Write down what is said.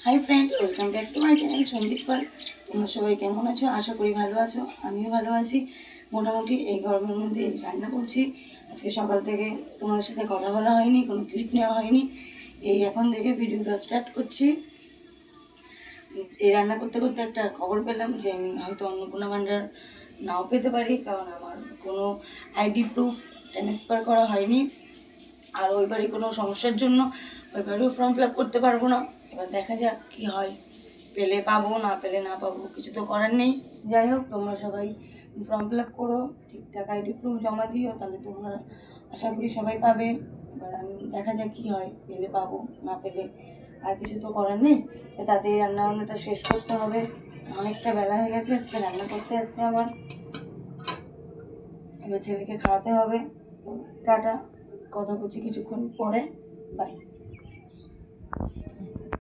High friend, welcome back to my channel Sandip Pal. তোমরা সবাই কেমন আছো? আশা করি ভালো আছো। আমিও ভালো আছি। মোটামুটি এই গরমের মধ্যে রান্না করছি। আজকে সকাল থেকে তোমাদের সাথে কথা বলা হয়নি, কোনো ক্লিপ নেওয়া হয়নি। এই এখন থেকে ভিডিওটা স্টার্ট করছি। এই রান্না করতে করতে একটা খবর পেলাম যে আমি হয়তো অন্নপূর্ণা ভাণ্ডার নাও পেতে পারি, কারণ আমার কোনো আইডি প্রুফ ট্রান্সফার করা হয়নি। আর ওইবারই কোনো সমস্যার জন্য ওইবারেও ফর্ম ফিল আপ করতে পারবো না। এবার দেখা যাক কী হয়, পেলে পাবো, না পেলে না পাবো, কিছু তো করার নেই। যাই হোক, তোমরা সবাই ফর্ম ফিল আপ করো, ঠিকঠাক আইডি প্রুফ জমা দিও, তাহলে তোমরা আশা করি সবাই পাবে। এবার আমি দেখা যাক কী হয়, পেলে পাবো, না পেলে আর কিছু তো করার নেই। তাতে রান্না বান্নাটা শেষ করতে হবে, অনেকটা বেলা হয়ে গেছে আজকে রান্না করতে আসতে আমার। এবার ছেলেকে খাওয়াতে হবে। টাটা, কথা বলছি কিছুক্ষণ পরে, বাই।